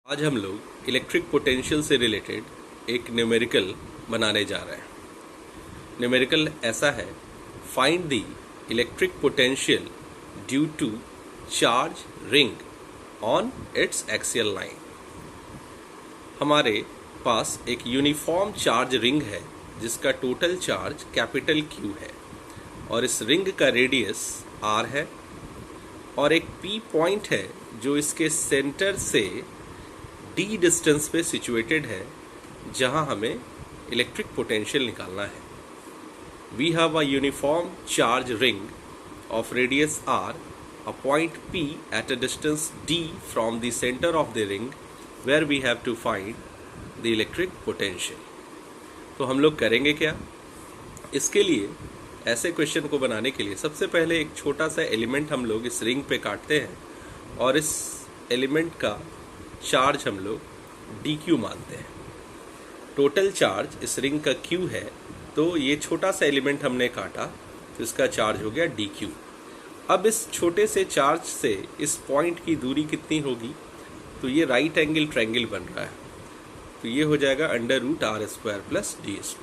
आज हम लोग इलेक्ट्रिक पोटेंशियल से रिलेटेड एक न्यूमेरिकल बनाने जा रहे हैं। न्यूमेरिकल ऐसा है, find the electric potential due to charge ring on its axial line. हमारे पास एक यूनिफॉर्म चार्ज रिंग है जिसका टोटल चार्ज कैपिटल Q है और इस रिंग का रेडियस R है और एक P पॉइंट है जो इसके सेंटर से D डिस्टेंस पे सिचुएटेड है जहां हमें इलेक्ट्रिक पोटेंशियल निकालना है। We have a uniform charge ring of radius R, a point P at a distance D from the center of the ring where we have to find the electric potential। तो हम लोग करेंगे क्या? इसके लिए ऐसे क्वेश्चन को बनाने के लिए सबसे पहले एक छोटा सा एलिमेंट हम लोग इस रिंग पे काटते हैं और इस एलिमेंट का चार्ज हम लोग dq मानते हैं। टोटल चार्ज इस रिंग का q है, तो ये छोटा सा एलिमेंट हमने काटा तो इसका चार्ज हो गया dq। अब इस छोटे से चार्ज से इस पॉइंट की दूरी कितनी होगी? तो ये राइट एंगल ट्रायंगल बन रहा है, तो ये हो जाएगा √r² प्लस d²।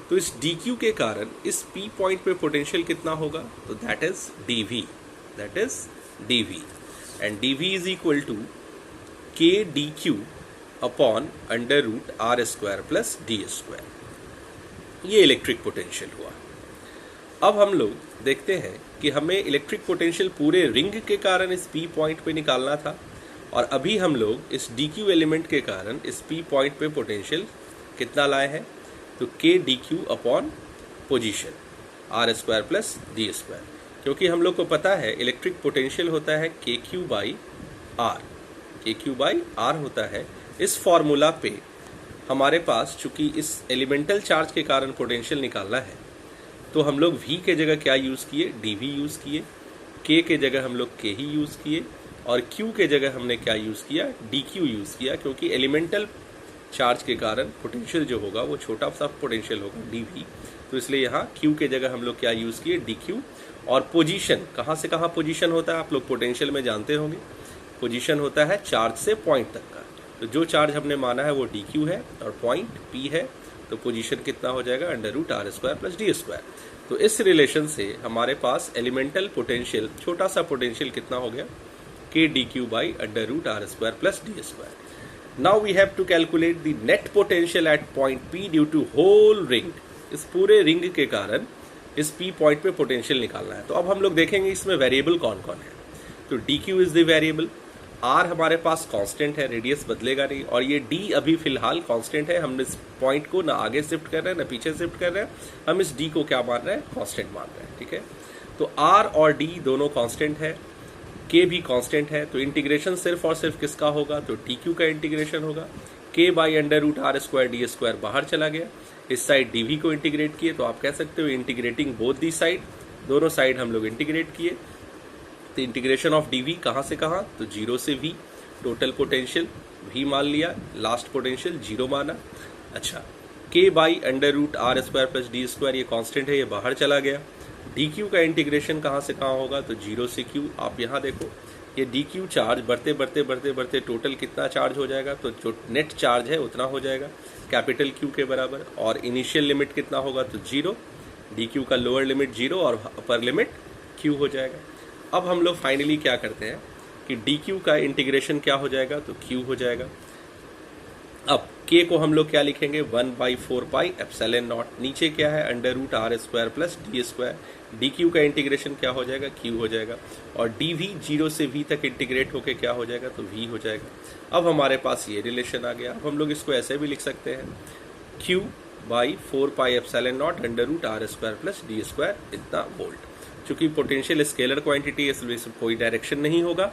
तो इस dq के कारण इस p पॉइंट पे पोटेंशियल कितना होगा? तो that is dv and dv is equal to k dq upon √r² plus d²। ये इलेक्ट्रिक पोटेंशियल हुआ। अब हम लोग देखते हैं कि हमें इलेक्ट्रिक पोटेंशियल पूरे रिंग के कारण इस P पॉइंट पे निकालना था और अभी हम लोग इस dq एलिमेंट के कारण इस P पॉइंट पे पोटेंशियल कितना लाए हैं? तो k dq upon position r² plus d², क्योंकि हम लोग को पता है इलेक्ट्रिक पोटेंशियल होता है kq बाई r होता है। इस फॉर्मूला पे हमारे पास चूंकि इस एलिमेंटल चार्ज के कारण पोटेंशियल निकालना है तो हम लोग v के जगह क्या यूज़ किए? dv यूज़ किए। k के जगह हम लोग k ही यूज़ किए और q के जगह हमने क्या यूज़ किया? dq यूज़ किया, क्योंकि एलिमेंटल चार्ज के कारण पोटेंशियल जो होगा वो छोटा सा पोटेंशियल होगा dv, तो इसलिए यहाँ q के जगह हम लोग क्या यूज़ किए? dq। और पोजीशन, कहाँ से कहाँ पोजीशन होता है आप लोग पोटेंशियल में जानते होंगे। पोजीशन होता है चार्ज से पॉइंट तक का, तो जो चार्ज हमने माना है वो dq है और पॉइंट p है, तो पोजीशन कितना हो जाएगा? √r² plus d²। तो इस रिलेशन से हमारे पास एलिमेंटल पोटेंशियल छोटा सा पोटेंशियल कितना हो गया? k dq by √r² plus d²। Now we have to calculate the net potential at point p due to whole ring. इस पूरे रिंग के कारण इस p पॉइंट पे पोटेंशियल निकालना है। तो अब हम लोग देखेंगे इसमें वेरिएबल कौन कौन है। तो dq is the variable, r हमारे पास कांस्टेंट है, रेडियस बदलेगा नहीं, और ये d अभी फिलहाल कांस्टेंट है। हम इस पॉइंट को ना आगे शिफ्ट कर रहे हैं ना पीछे शिफ्ट कर रहे हैं, हम इस d को क्या मान रहे हैं? कांस्टेंट मान रहे हैं, ठीक है। तो r और d दोनों कांस्टेंट है, k भी कांस्टेंट है, तो इंटीग्रेशन सिर्फ और सिर्फ किसका होगा? तो dq का इंटीग्रेशन होगा। k बाई √r² d² बाहर चला गया, इस साइड dv को इंटीग्रेट किए, तो आप कह सकते हो इंटीग्रेटिंग बोथ दी साइड, दोनों साइड हम लोग इंटीग्रेट किए। तो इंटीग्रेशन ऑफ dv कहाँ से कहाँ? तो 0 से v, टोटल पोटेंशियल v मान लिया, लास्ट पोटेंशियल 0 माना। अच्छा, k by √r² plus d², ये कांस्टेंट है, ये बाहर चला गया। dq का इंटीग्रेशन कहाँ से कहाँ होगा? तो 0 से q। आप यहाँ देखो, ये dq चार्ज बढ़ते बढ़ते बढ़ते बढ़ते टोटल कितना चार्ज हो जाएगा? तो जो नेट चार्ज है उतना हो जाएगा कैपिटल Q के बराबर, और इनिशियल लिमिट कितना होगा? तो 0। dq का लोअर लिमिट 0 और अपर लिमिट q हो जाएगा। अब हम लोग फाइनली क्या करते हैं कि dq का इंटीग्रेशन क्या हो जाएगा? तो q हो जाएगा। अब k को हम लोग क्या लिखेंगे? 1/4 पाई एप्सिलॉन नॉट, नीचे क्या है? √r² plus d²। dq का इंटीग्रेशन क्या हो जाएगा? q हो जाएगा, और dv 0 से v तक इंटीग्रेट होके क्या हो जाएगा? तो v हो जाएगा। अब हमारे पास ये रिलेशन आ गया। अब हम लोग इसको ऐसे भी लिख सकते हैं, q/4 pi epsilon not √r² plus d² इतना वोल्ट। चूंकि पोटेंशियल स्केलर क्वांटिटी है इसलिए कोई डायरेक्शन नहीं होगा,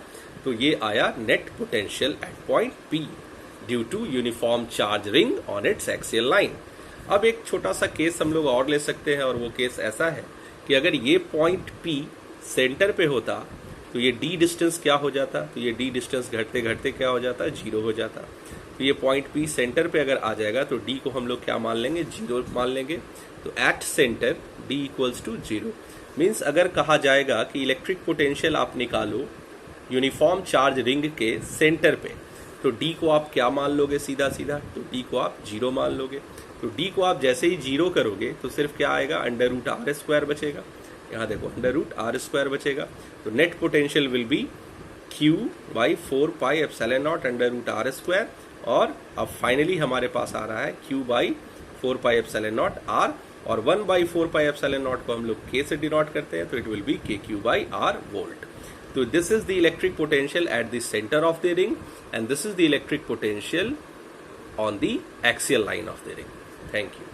तो ये आया net potential at point P due to uniform charge ring on its axial line. अब एक छोटा सा केस हम लोग और ले सकते हैं, और वो केस ऐसा है कि अगर ये पॉइंट P सेंटर पे होता तो ये d डिस्टेंस क्या हो जाता? तो ये d डिस्टेंस घटते घटते क्या हो जाता? 0 हो जाता। तो ये पॉइंट P सेंटर पे अगर आ जाएगा तो d को हम लोग क्या मान लेंगे? 0 मान लेंगे। तो at centre d equals to 0 means अगर कहा जाएगा कि इलेक्ट्रिक पोटेंशियल आप निकालो यूनिफॉर्म चार्ज रिंग के सेंटर पे, तो डी को आप क्या मान लोगे सीधा सीधा, तो डी को आप 0 मान लोगे। तो डी को आप जैसे ही 0 करोगे तो सिर्फ क्या आएगा, अंडर रूट आर स्क्वायर बचेगा। यहाँ देखो अंडर रूट आर स्क्वायर बचेगा। तो net potential will be Q by 4 pi epsilon naught under root R square, और अब फाइनली हमारे पास आ रहा है Q by 4 pi epsilon naught R, और 1 बाई 4 पाई एप्सिलॉन नॉट को हम लोग K से डिनोट करते हैं, तो it will be KQ by R volt. So this is the electric potential at the center of the ring, and this is the electric potential on the axial line of the ring. Thank you.